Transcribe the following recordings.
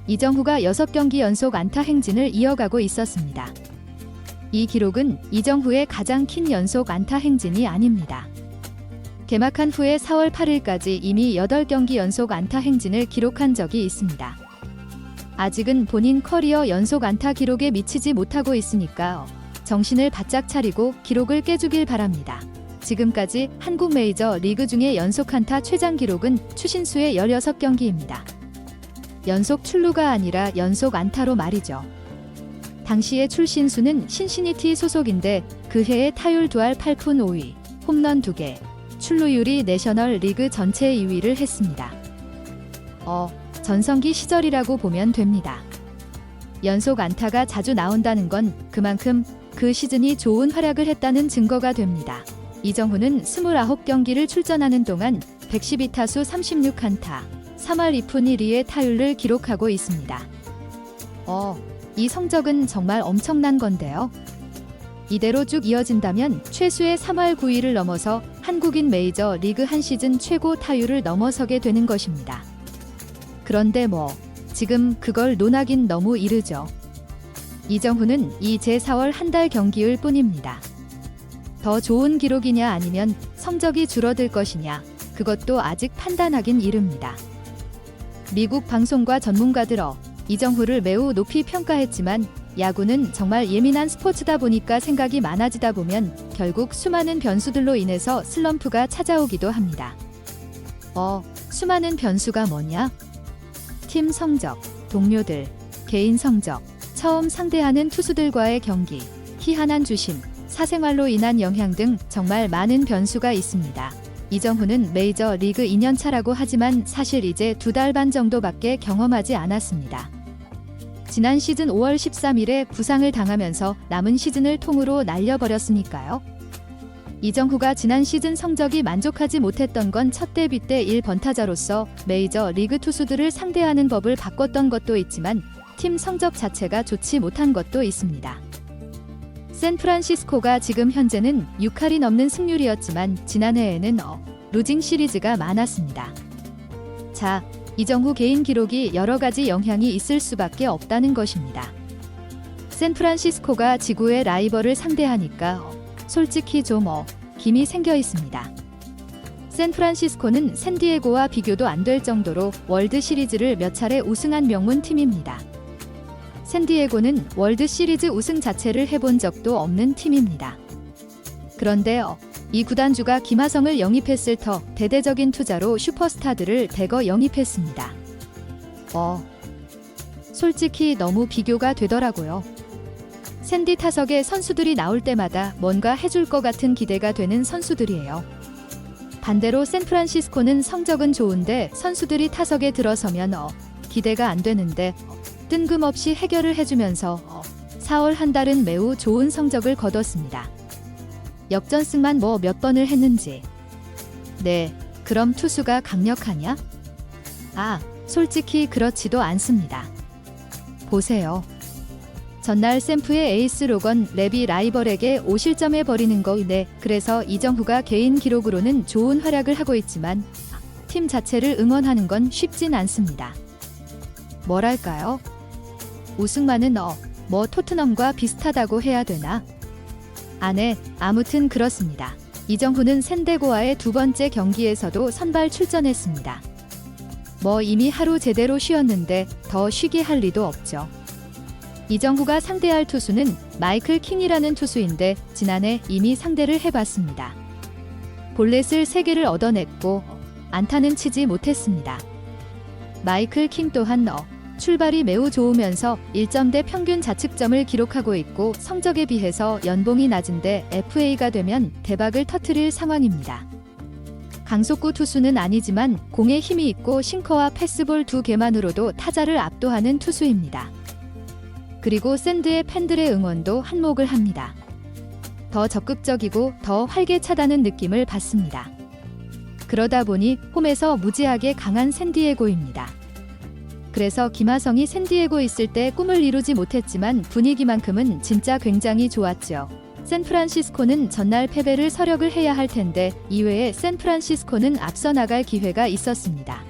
이정후가 6경기 연속 안타 행진을 이어가고 있었습니다. 이 기록은 이정후의 가장 긴 연속 안타 행진이 아닙니다. 개막한 후에 4월 8일까지 이미 8경기 연속 안타 행진을 기록한 적이 있습니다. 아직은 본인 커리어 연속 안타 기록에 미치지 못하고 있으니까 정신을 바짝 차리고 기록을 깨주길 바랍니다. 지금까지 한국 메이저 리그 중에 연속 안타 최장 기록은 추신수의 16경기입니다. 연속 출루가 아니라 연속 안타로 말이죠. 당시의 추신수는 신시니티 소속인데 그 해에 타율 2할 8푼 5위, 홈런 2개, 출루율이 내셔널 리그 전체 2위를 했습니다. 전성기 시절이라고 보면 됩니다. 연속 안타가 자주 나온다는 건 그만큼 그 시즌이 좋은 활약을 했다는 증거가 됩니다. 이정후는 29경기를 출전하는 동안 112타수 36안타, 3할 2푼 1리의 타율을 기록하고 있습니다. 이 성적은 정말 엄청난 건데요. 이대로 쭉 이어진다면 최수의 3할 9위를 넘어서 한국인 메이저 리그 한 시즌 최고 타율을 넘어서게 되는 것입니다. 그런데 지금 그걸 논하긴 너무 이르죠. 이정후는 이 제4월 한 달 경기일 뿐입니다. 더 좋은 기록이냐 아니면 성적이 줄어들 것이냐, 그것도 아직 판단하긴 이릅니다. 미국 방송과 전문가들어 이정후를 매우 높이 평가했지만 야구는 정말 예민한 스포츠다 보니까 생각이 많아지다 보면 결국 수많은 변수들로 인해서 슬럼프가 찾아오기도 합니다. 수많은 변수가 뭐냐? 팀 성적, 동료들, 개인 성적, 처음 상대하는 투수들과의 경기, 희한한 주심, 사생활로 인한 영향 등 정말 많은 변수가 있습니다. 이정후는 메이저 리그 2년차라고 하지만 사실 이제 2달 반 정도밖에 경험하지 않았습니다. 지난 시즌 5월 13일에 부상을 당하면서 남은 시즌을 통으로 날려버렸으니까요. 이정후가 지난 시즌 성적이 만족하지 못했던 건 첫 데뷔 때 1번타자로서 메이저 리그 투수들을 상대하는 법을 바꿨던 것도 있지만 팀 성적 자체가 좋지 못한 것도 있습니다. 샌프란시스코가 지금 현재는 6할이 넘는 승률이었지만 지난해에는 루징 시리즈가 많았습니다. 자, 이정후 개인 기록이 여러 가지 영향이 있을 수밖에 없다는 것입니다. 샌프란시스코가 지구의 라이벌을 상대하니까 솔직히 좀 김이 생겨 있습니다. 샌프란시스코는 샌디에고와 비교도 안 될 정도로 월드 시리즈를 몇 차례 우승한 명문 팀입니다. 샌디에고는 월드 시리즈 우승 자체를 해본 적도 없는 팀입니다. 그런데 이 구단주가 김하성을 영입했을 터 대대적인 투자로 슈퍼스타들을 대거 영입했습니다. 솔직히 너무 비교가 되더라고요. 샌디 타석에 선수들이 나올 때마다 뭔가 해줄 것 같은 기대가 되는 선수들이에요. 반대로 샌프란시스코는 성적은 좋은데 선수들이 타석에 들어서면 기대가 안 되는데 뜬금없이 해결을 해주면서 4월 한 달은 매우 좋은 성적을 거뒀습니다. 역전승만 몇 번을 했는지. 네, 그럼 투수가 강력하냐? 솔직히 그렇지도 않습니다. 보세요. 전날 샌프의 에이스 로건 랩이 라이벌에게 5실점해 버리는 거. 그래서 이정후가 개인 기록으로는 좋은 활약을 하고 있지만 팀 자체를 응원하는 건 쉽진 않습니다. 뭐랄까요? 우승만은 토트넘과 비슷하다고 해야 되나? 아무튼 그렇습니다. 이정후는 샌디에고와의 두 번째 경기에서도 선발 출전했습니다. 이미 하루 제대로 쉬었는데 더 쉬게 할 리도 없죠. 이정후가 상대할 투수는 마이클 킹이라는 투수인데 지난해 이미 상대를 해봤습니다. 볼넷을 3개를 얻어냈고 안타는 치지 못했습니다. 마이클 킹 또한 출발이 매우 좋으면서 1점대 평균 자책점을 기록하고 있고 성적에 비해서 연봉이 낮은데 FA가 되면 대박을 터뜨릴 상황입니다. 강속구 투수는 아니지만 공에 힘이 있고 싱커와 패스볼 2개만으로도 타자를 압도하는 투수입니다. 그리고 샌드의 팬들의 응원도 한몫을 합니다. 더 적극적이고 더 활기차다는 느낌을 받습니다. 그러다 보니 홈에서 무지하게 강한 샌디에고입니다. 그래서 김하성이 샌디에고 있을 때 꿈을 이루지 못했지만 분위기만큼은 진짜 굉장히 좋았죠. 샌프란시스코는 전날 패배를 서력을 해야 할 텐데 이외에 샌프란시스코는 앞서 나갈 기회가 있었습니다.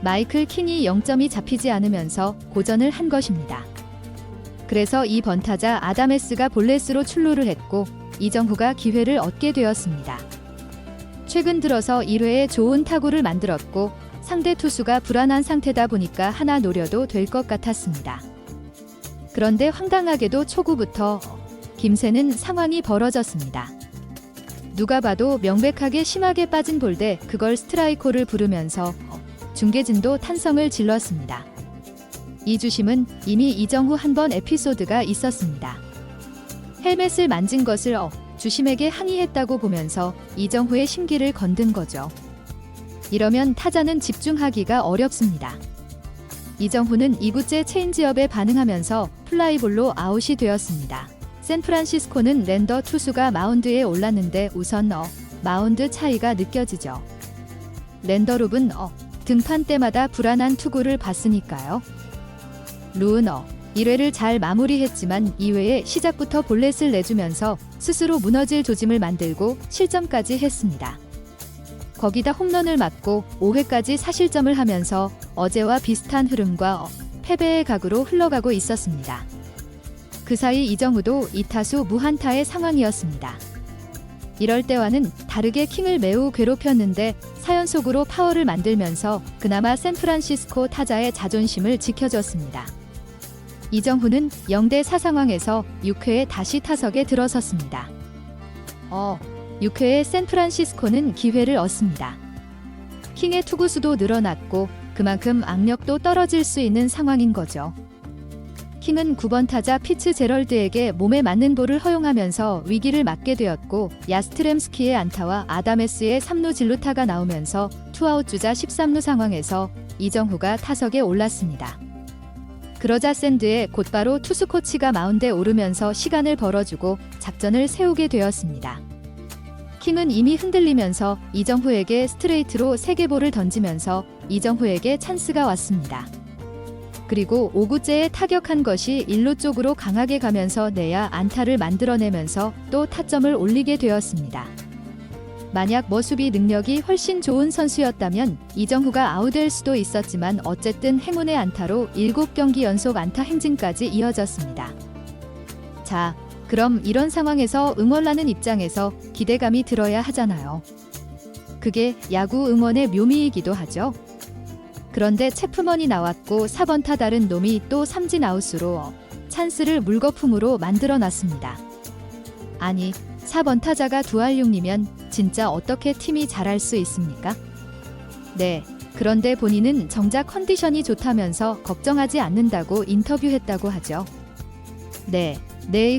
마이클 킹이 0점이 잡히지 않으면서 고전을 한 것입니다. 그래서 이 번타자 아담에스가 볼넷으로 출루를 했고 이정후가 기회를 얻게 되었습니다. 최근 들어서 1회에 좋은 타구를 만들었고 상대 투수가 불안한 상태다 보니까 하나 노려도 될 것 같았습니다. 그런데 황당하게도 초구부터 김새는 상황이 벌어졌습니다. 누가 봐도 명백하게 심하게 빠진 볼대 그걸 스트라이크를 부르면서 중계진도 탄성을 질렀습니다. 이 주심은 이미 이정후 한 번 에피소드가 있었습니다. 헬멧을 만진 것을 주심에게 항의했다고 보면서 이정후의 심기를 건든 거죠. 이러면 타자는 집중하기가 어렵습니다. 이정후는 2구째 체인지업에 반응하면서 플라이볼로 아웃이 되었습니다. 샌프란시스코는 랜더 투수가 마운드에 올랐는데 우선 마운드 차이가 느껴지죠. 랜더룹은 등판 때마다 불안한 투구를 봤으니까요. 루은 1회를 잘 마무리했지만 2회에 시작부터 볼넷을 내주면서 스스로 무너질 조짐을 만들고 실점까지 했습니다. 거기다 홈런을 맞고 5회까지 사실점을 하면서 어제와 비슷한 흐름과 패배의 각으로 흘러가고 있었습니다. 그 사이 이정후도 2타수 무안타의 상황이었습니다. 이럴 때와는 다르게 킹을 매우 괴롭혔는데 4연속으로 파워를 만들면서 그나마 샌프란시스코 타자의 자존심을 지켜줬습니다. 이정후는 0대4 상황에서 6회에 다시 타석에 들어섰습니다. 6회에 샌프란시스코는 기회를 얻습니다. 킹의 투구수도 늘어났고 그만큼 악력도 떨어질 수 있는 상황인 거죠. 킹은 9번 타자 피츠제럴드에게 몸에 맞는 볼을 허용하면서 위기를 맞게 되었고 야스트렘스키의 안타와 아담에스의 3루 진루타가 나오면서 투아웃 주자 13루 상황에서 이정후가 타석에 올랐습니다. 그러자 샌드에 곧바로 투수 코치가 마운드에 오르면서 시간을 벌어주고 작전을 세우게 되었습니다. 킹은 이미 흔들리면서 이정후에게 스트레이트로 3개 볼을 던지면서 이정후에게 찬스가 왔습니다. 그리고 5구째에 타격한 것이 1루 쪽으로 강하게 가면서 내야 안타를 만들어내면서 또 타점을 올리게 되었습니다. 만약 수비 능력이 훨씬 좋은 선수였다면 이정후가 아웃될 수도 있었지만 어쨌든 행운의 안타로 7경기 연속 안타 행진까지 이어졌습니다. 자, 그럼 이런 상황에서 응원하는 입장에서 기대감이 들어야 하잖아요. 그게 야구 응원의 묘미이기도 하죠. 그런데 체프먼이 나왔고 4번 타 다른 놈이 또 삼진 아웃으로 찬스를 물거품으로 만들어놨습니다. 아니 4번 타자가 두알육이면 진짜 어떻게 팀이 잘할 수 있습니까? 네, 그런데 본인은 정작 컨디션이 좋다면서 걱정하지 않는다고 인터뷰했다고 하죠. 네,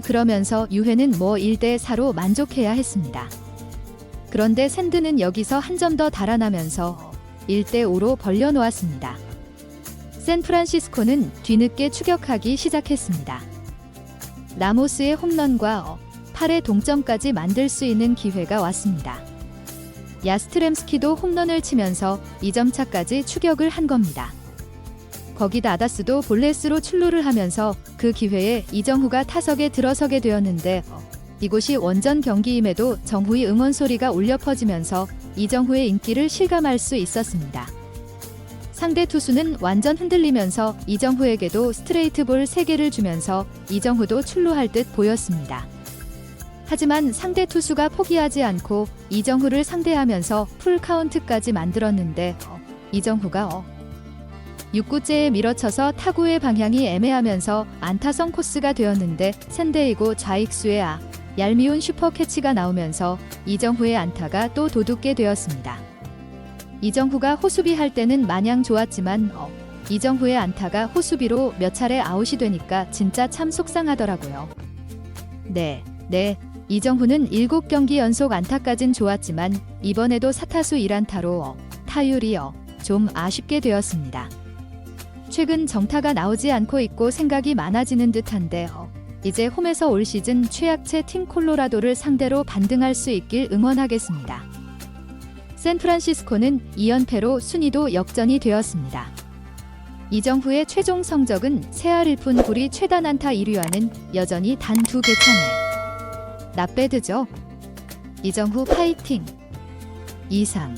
그러면서 유해는 1대4로 만족해야 했습니다. 그런데 샌드는 여기서 한 점 더 달아나면서 1대5로 벌려놓았습니다. 샌프란시스코는 뒤늦게 추격하기 시작했습니다. 라모스의 홈런과 8회 동점까지 만들 수 있는 기회가 왔습니다. 야스트렘스키도 홈런을 치면서 2점 차까지 추격을 한 겁니다. 거기다 아다스도 볼넷으로 출루를 하면서 그 기회에 이정후가 타석에 들어서게 되었는데 이곳이 원정 경기임에도 정후의 응원 소리가 울려 퍼지면서 이정후의 인기를 실감할 수 있었습니다. 상대 투수는 완전 흔들리면서 이정후에게도 스트레이트 볼 3개를 주면서 이정후도 출루할 듯 보였습니다. 하지만 상대 투수가 포기하지 않고 이정후를 상대하면서 풀 카운트까지 만들었는데 이정후가 6구째에 밀어쳐서 타구의 방향이 애매하면서 안타성 코스가 되었는데 샌드이고 좌익수의 얄미운 슈퍼캐치가 나오면서 이정후의 안타가 또 도둑게 되었습니다. 이정후가 호수비 할 때는 마냥 좋았지만 이정후의 안타가 호수비로 몇 차례 아웃이 되니까 진짜 참 속상하더라고요. 네. 이정후는 7경기 연속 안타까진 좋았지만 이번에도 4타수 1안타로 타율이 좀 아쉽게 되었습니다. 최근 정타가 나오지 않고 있고 생각이 많아지는 듯한데 이제 홈에서 올 시즌 최약체 팀 콜로라도를 상대로 반등할 수 있길 응원하겠습니다. 샌프란시스코는 2연패로 순위도 역전이 되었습니다. 이정후의 최종 성적은 세알 1푼 불이 최단 안타 1위와는 여전히 단 2개 차네. 나빼드죠. 이정후 파이팅! 이상